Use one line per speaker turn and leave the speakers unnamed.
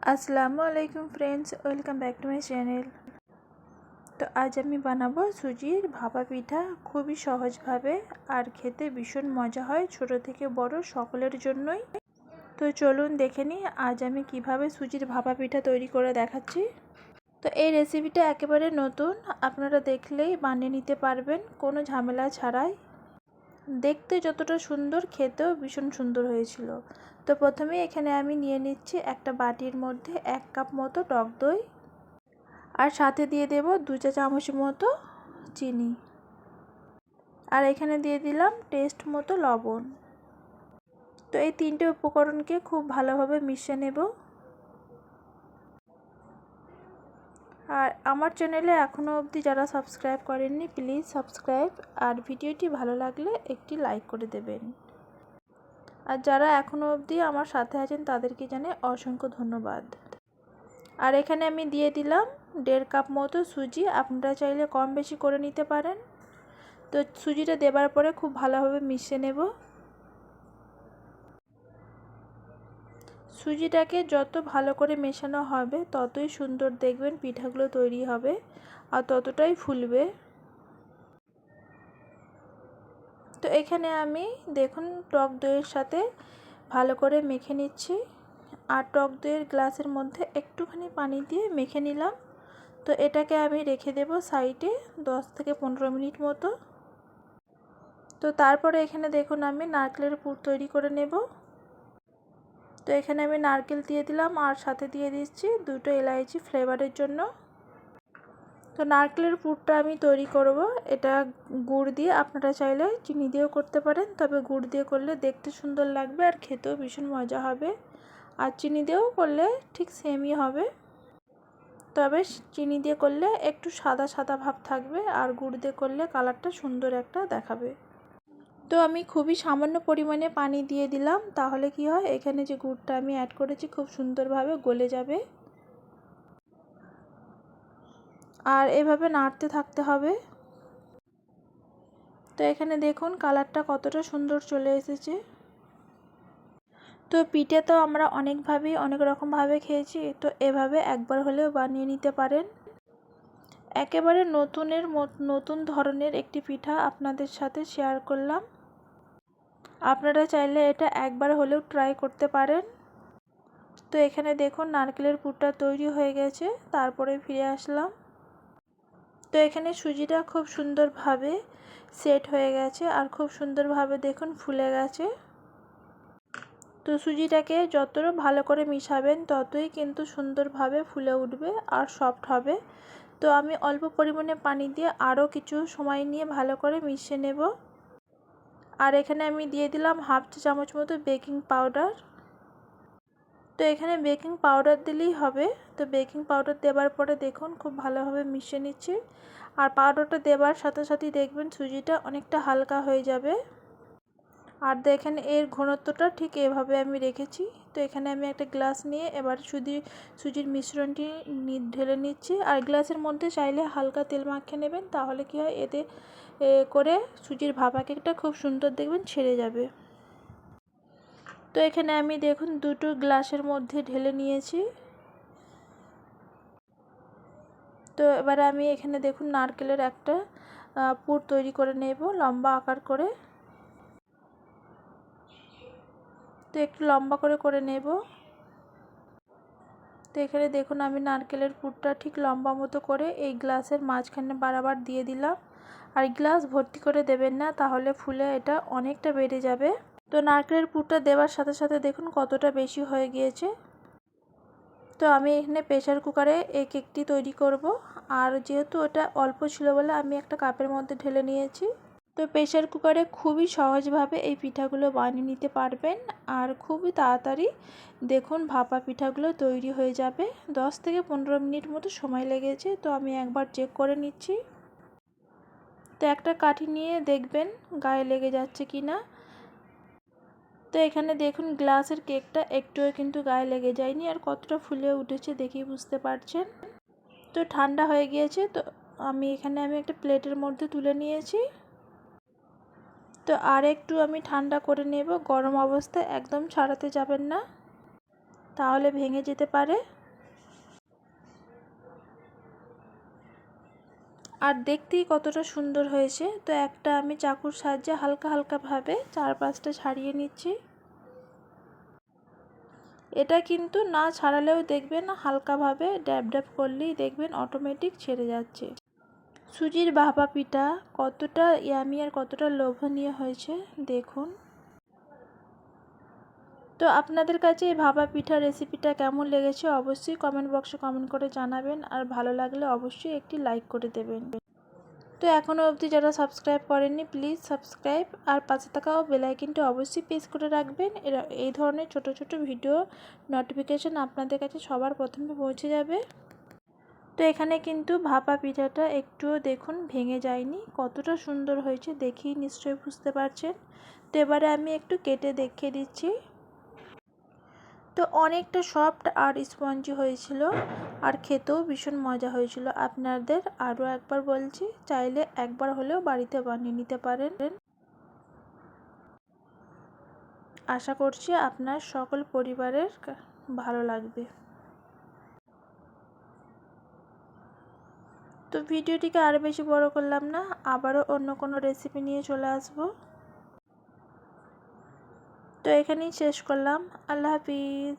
আসসালামু আলাইকুম friends, welcome back to my channel. তো আজ আমি বানাবো সুজির ভাপা পিঠা খুবই সহজভাবে, আর খেতে ভীষণ মজা হয় ছোট থেকে বড় সকলের জন্যই। তো চলুন দেখে নিই আজ আমি কিভাবে সুজির ভাপা পিঠা তৈরি করে দেখাচ্ছি। তো এই রেসিপিটা একেবারে নতুন, আপনারা দেখলেই বানিয়ে নিতে পারবেন কোনো ঝামেলা ছাড়াই। দেখতে যতটা সুন্দর, খেতেও ভীষণ সুন্দর হয়েছিল। তো প্রথমে এখানে আমি নিয়ে নিচ্ছি একটা বাটির মধ্যে 1 কাপ মতো টক দই, আর সাথে দিয়ে দেব 2 চা চামচ মতো চিনি, আর এখানে দিয়ে দিলাম টেস্ট মতো লবণ। তো এই তিনটে উপকরণকে খুব ভালোভাবে মিশিয়ে নেব। আর আমার চ্যানেলে এখনও অবধি যারা সাবস্ক্রাইব করেননি প্লিজ সাবস্ক্রাইব, আর ভিডিওটি ভালো লাগলে একটি লাইক করে দেবেন। আর যারা এখনও অবধি আমার সাথে আছেন তাদেরকে জানাই অসংখ্য ধন্যবাদ। আর এখানে আমি দিয়ে দিলাম 1.5 কাপ মতো সুজি, আপনারা চাইলে কম বেশি করে নিতে পারেন। তো সুজিটা দেবার পরে খুব ভালোভাবে মিশিয়ে নেব। সুজিটাকে যত ভালো করে মেশানো হবে ততই সুন্দর দেখবেন পিঠাগুলো তৈরি হবে, আর ততটাই ফুলবে। তো এখানে আমি দেখুন টক দইয়ের সাথে ভালো করে মেখে নিচ্ছি, আর টক দইয়ের গ্লাসের মধ্যে একটুখানি পানি দিয়ে মেখে নিলাম। তো এটাকে আমি রেখে দেব সাইডে 10 থেকে 15 মিনিট মতো। তো তারপরে এখানে দেখুন আমি নারকেলের পুর তৈরি করে নেব। তো এখানে আমি নারকেল দিয়ে দিলাম, আর সাথে দিয়ে দিচ্ছি 2টো এলাইচি ফ্লেভারের জন্য। তো নারকেলের পুরটা আমি তৈরি করব, এটা গুড় দিয়ে, আপনারা চাইলে চিনি দিয়েও করতে পারেন, তবে গুড় দিয়ে করলে দেখতে সুন্দর লাগবে আর খেতেও ভীষণ মজা হবে। আর চিনি দিয়েও করলে ঠিক সেমই হবে, তবে চিনি দিয়ে করলে একটু সাদা সাদা ভাব থাকবে, আর গুড় দিয়ে করলে কালারটা সুন্দর একটা দেখাবে। তো আমি খুবই সামান্য পরিমাণে পানি দিয়ে দিলাম, তাহলে কি হয়, এখানে যে গুড়টা আমি অ্যাড করেছি খুব সুন্দরভাবে গলে যাবে। আর এভাবে নাড়তে থাকতে হবে। তো এখানে দেখুন কালারটা কতটা সুন্দর চলে এসেছে। তো পিঠে তো আমরা অনেকভাবেই অনেক রকমভাবে খেয়েছি, তো এভাবে একবার হলেও বানিয়ে নিতে পারেন। একেবারে নতুন ধরনের একটি পিঠা আপনাদের সাথে শেয়ার করলাম, আপনারা চাইলে এটা একবার হলেও ট্রাই করতে পারেন। তো এখানে দেখুন নারকেলের পুরটা তৈরি হয়ে গেছে, তারপরে ফিরে আসলাম। তো এখানে সুজিটা খুব সুন্দরভাবে সেট হয়ে গেছে, আর খুব সুন্দরভাবে দেখুন ফুলে গেছে। তো সুজিটাকে যত ভালো করে মিশাবেন ততই কিন্তু সুন্দরভাবে ফুলে উঠবে আর সফট হবে। তো আমি অল্প পরিমাণে পানি দিয়ে আরও কিছু সময় নিয়ে ভালো করে মিশিয়ে নেব। আর এখানে আমি দিয়ে দিলাম 1/2 চা চামচ মতো বেকিং পাউডার। তো এখানে বেকিং পাউডার দিলেই হবে। তো বেকিং পাউডার দেওয়ার পরে দেখুন খুব ভালোভাবে মিশিয়ে নিচ্ছি, আর পাউডারটা দেওয়ার সাথে সাথেই দেখবেন সুজিটা অনেকটা হালকা হয়ে যাবে। আর দেখেন এর ঘনত্বটা ঠিক এভাবে আমি রেখেছি। তো এখানে আমি একটা গ্লাস নিয়ে এবার সুজির মিশ্রণটি ঢেলে নিচ্ছি, আর গ্লাসের মধ্যে চাইলে হালকা তেল মাখিয়ে নেবেন, তাহলে কি হয়, এতে করে সুজির ভাপা কেকটা খুব সুন্দর দেখবেন ছেড়ে যাবে। তো এখানে আমি দেখুন 2টো গ্লাসের মধ্যে ঢেলে নিয়েছি। তো এবার আমি এখানে দেখুন নারকেলের একটা পুর তৈরি করে নেব লম্বা আকার করে। তো একটু লম্বা করে নেব। তো এখানে দেখুন আমি নারকেলের পুরটা ঠিক লম্বা মতো করে এই গ্লাসের মাঝখানে বারবার দিয়ে দিলাম, আর গ্লাস ভর্তি করে দেবেন না, তাহলে ফুলে এটা অনেকটা বেড়ে যাবে। তো নারকেলের পুরটা দেওয়ার সাথে সাথে দেখুন কতটা বেশি হয়ে গিয়েছে। তো আমি এখানে প্রেসার কুকারে এই কেকটি তৈরি করব, আর যেহেতু এটা অল্প ছিল বলে আমি একটা কাপের মধ্যে ঢেলে নিয়েছি। তো প্রেসার কুকারে খুবই সহজভাবে এই পিঠাগুলো বানিয়ে নিতে পারবেন, আর খুবই তাড়াতাড়ি দেখুন ভাপা পিঠাগুলো তৈরি হয়ে যাবে। 10 থেকে 15 মিনিট মতো সময় লেগেছে। তো আমি একবার চেক করে নিচ্ছি। তো একটা কাঠি নিয়ে দেখবেন গায়ে লেগে যাচ্ছে কি না। তো এখানে দেখুন গ্লাসের কেকটা একটুও কিন্তু গায়ে লেগে যায়নি, আর কতটা ফুলে উঠেছে দেখেই বুঝতে পারছেন। তো ঠান্ডা হয়ে গিয়েছে। তো আমি একটা প্লেটের মধ্যে তুলে নিয়েছি। তো আর একটু আমি ঠান্ডা করে নেব, গরম অবস্থায় একদম ছাড়াতে যাবেন না, তাহলে ভেঙে যেতে পারে। আর দেখতেই কতটা সুন্দর হয়েছে। তো একটা আমি চাকুর সাহায্যে হালকা হালকাভাবে 4-5টা ছাড়িয়ে নিচ্ছি। এটা কিন্তু না ছাড়ালেও দেখবেন হালকাভাবে ড্যাব ড্যাব করলেই দেখবেন অটোমেটিক ছেড়ে যাচ্ছে। সুজির ভাপা পিঠা কতটা ইয়ামি আর কতটা লোভনীয় হয়েছে দেখুন। তো আপনাদের কাছে এই ভাপা পিঠা রেসিপিটা কেমন লেগেছে অবশ্যই কমেন্ট বক্সে কমেন্ট করে জানাবেন। আর ভালো লাগলে অবশ্যই একটি লাইক করে দেবেন। তো এখনও অবধি যারা সাবস্ক্রাইব করেননি প্লিজ সাবস্ক্রাইব আর পাশে থাকা বেল আইকনটি অবশ্যই প্রেস করে রাখবেন। এই ধরনের ছোট ছোট ভিডিও নোটিফিকেশন আপনাদের কাছে সবার প্রথমে পৌঁছে যাবে। তো এখানে কিন্তু ভাপা পিঠাটা একটুও দেখুন ভেঙে যায়নি, কতটা সুন্দর হয়েছে দেখেই নিশ্চয়ই বুঝতে পারছেন। তো এবারে আমি একটু কেটে দেখিয়ে দিচ্ছি। তো অনেকটা সফট আর স্পঞ্জি হয়েছিল আর খেতেও ভীষণ মজা হয়েছিল। আপনাদের আরও একবার বলছি, চাইলে একবার হলেও বাড়িতে বানিয়ে নিতে পারেন। আশা করছি আপনার সকল পরিবারের ভালো লাগবে। তো ভিডিওটিকে আর বেশি বড় করলাম না, আবারও অন্য কোনো রেসিপি নিয়ে চলে আসব। তো এখানেই শেষ করলাম। আল্লাহ হাফিজ।